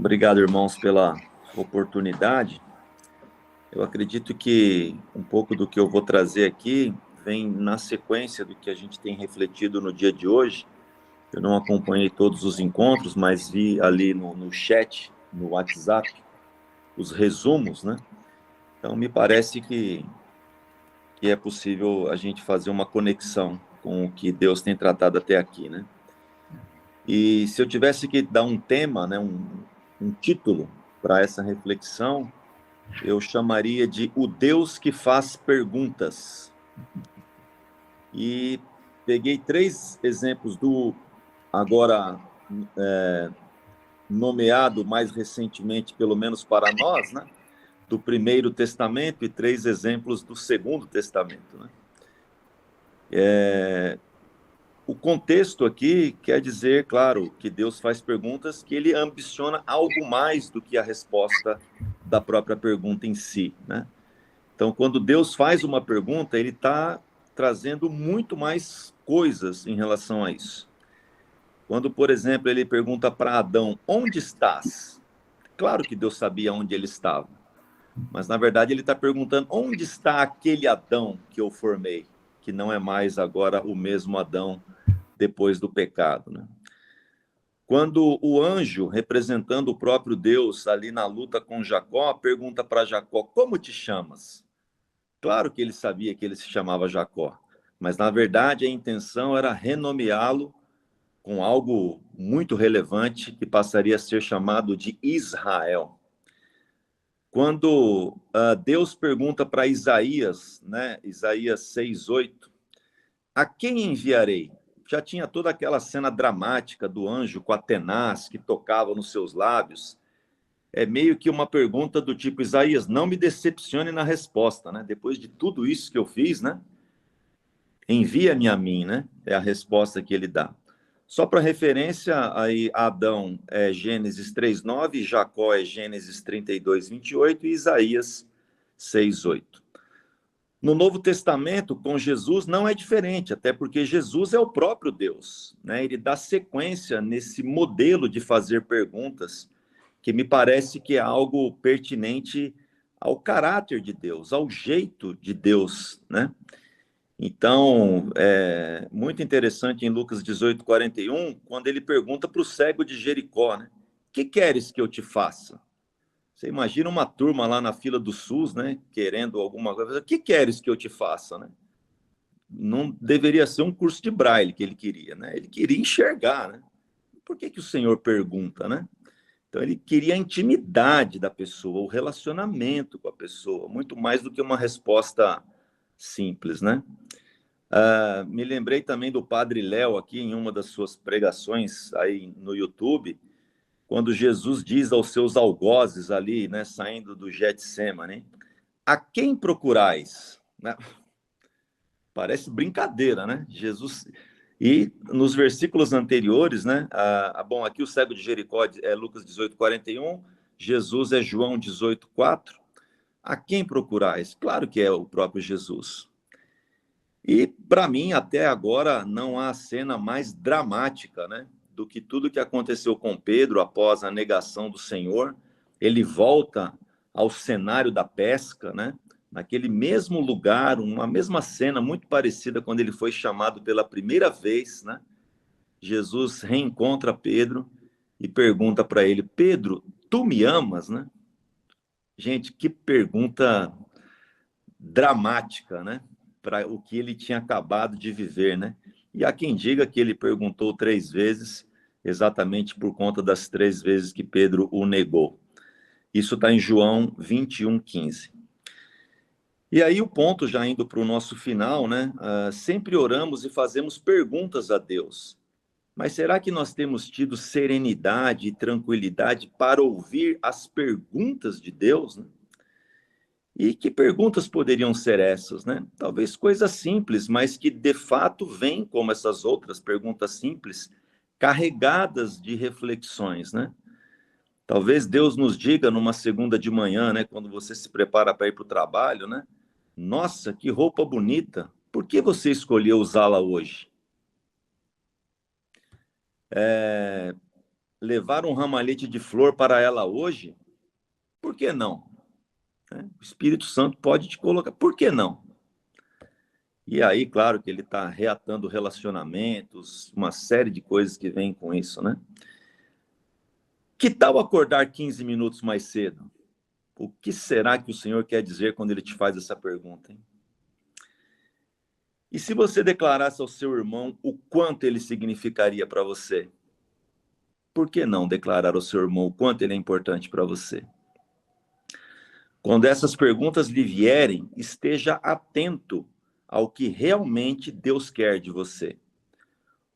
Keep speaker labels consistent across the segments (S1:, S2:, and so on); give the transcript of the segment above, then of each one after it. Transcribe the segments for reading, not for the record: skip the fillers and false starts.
S1: Obrigado, irmãos, pela oportunidade. Eu acredito que um pouco do que eu vou trazer aqui vem na sequência do que a gente tem refletido no dia de hoje. Eu não acompanhei todos os encontros, mas vi ali no chat, no WhatsApp, os resumos, né? Então, me parece que é possível a gente fazer uma conexão com o que Deus tem tratado até aqui, né? E se eu tivesse que dar um tema, né, um título para essa reflexão, eu chamaria de O Deus que Faz Perguntas. E peguei 3 exemplos do agora nomeado mais recentemente, pelo menos para nós, né, do Primeiro Testamento e 3 exemplos do Segundo Testamento, né? O contexto aqui quer dizer, claro, que Deus faz perguntas que ele ambiciona algo mais do que a resposta da própria pergunta em si, né? Então, quando Deus faz uma pergunta, ele está trazendo muito mais coisas em relação a isso. Quando, por exemplo, ele pergunta para Adão, onde estás? Claro que Deus sabia onde ele estava, mas na verdade ele está perguntando, onde está aquele Adão que eu formei, que não é mais agora o mesmo Adão depois do pecado, né? Quando o anjo, representando o próprio Deus ali na luta com Jacó, pergunta para Jacó, como te chamas? Claro que ele sabia que ele se chamava Jacó, mas na verdade a intenção era renomeá-lo com algo muito relevante que passaria a ser chamado de Israel. Quando Deus pergunta para Isaías, né, Isaías 6:8, a quem enviarei? Já tinha toda aquela cena dramática do anjo com a tenaz que tocava nos seus lábios. É meio que uma pergunta do tipo, Isaías, não me decepcione na resposta, né? Depois de tudo isso que eu fiz, né? Envia-me a mim, né? É a resposta que ele dá. Só para referência, aí Adão é Gênesis 3:9, Jacó é Gênesis 32:28 e Isaías 6:8. No Novo Testamento, com Jesus, não é diferente, até porque Jesus é o próprio Deus, né? Ele dá sequência nesse modelo de fazer perguntas, que me parece que é algo pertinente ao caráter de Deus, ao jeito de Deus, né? Então, é muito interessante em Lucas 18:41, quando ele pergunta para o cego de Jericó, né? Que queres que eu te faça? Você imagina uma turma lá na fila do SUS, né? Querendo alguma coisa. O que queres que eu te faça, né? Não deveria ser um curso de braille que ele queria, né? Ele queria enxergar, né? Por que o Senhor pergunta, né? Então, ele queria a intimidade da pessoa, o relacionamento com a pessoa, muito mais do que uma resposta simples, né? Me lembrei também do Padre Léo aqui em uma das suas pregações aí no YouTube, quando Jesus diz aos seus algozes ali, né, saindo do Getsêmani, a quem procurais? Né? Parece brincadeira, né? Jesus. E nos versículos anteriores, né? Bom, aqui o cego de Jericó é Lucas 18:41, Jesus é João 18:4. A quem procurais? Claro que é o próprio Jesus. E, para mim, até agora, não há cena mais dramática, né, do que tudo que aconteceu com Pedro após a negação do Senhor. Ele volta ao cenário da pesca, né, naquele mesmo lugar, uma mesma cena muito parecida quando ele foi chamado pela primeira vez, né? Jesus reencontra Pedro e pergunta para ele, Pedro, tu me amas, né? Gente, que pergunta dramática, né? Para o que ele tinha acabado de viver, né? E há quem diga que ele perguntou 3 vezes, exatamente por conta das 3 vezes que Pedro o negou. Isso está em João 21:15. E aí o ponto, já indo para o nosso final, né? Sempre oramos e fazemos perguntas a Deus. Mas será que nós temos tido serenidade e tranquilidade para ouvir as perguntas de Deus, né? E que perguntas poderiam ser essas, né? Talvez coisas simples, mas que de fato vêm, como essas outras perguntas simples, carregadas de reflexões, né? Talvez Deus nos diga numa segunda de manhã, né, quando você se prepara para ir para o trabalho, né? Nossa, que roupa bonita! Por que você escolheu usá-la hoje? levar um ramalhete de flor para ela hoje, por que não? O Espírito Santo pode te colocar, por que não? E aí, claro que ele está reatando relacionamentos, uma série de coisas que vêm com isso, né? Que tal acordar 15 minutos mais cedo? O que será que o Senhor quer dizer quando ele te faz essa pergunta, hein? E se você declarasse ao seu irmão o quanto ele significaria para você? Por que não declarar ao seu irmão o quanto ele é importante para você? Quando essas perguntas lhe vierem, esteja atento ao que realmente Deus quer de você.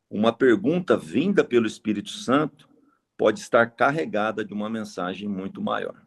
S1: Uma pergunta vinda pelo Espírito Santo pode estar carregada de uma mensagem muito maior.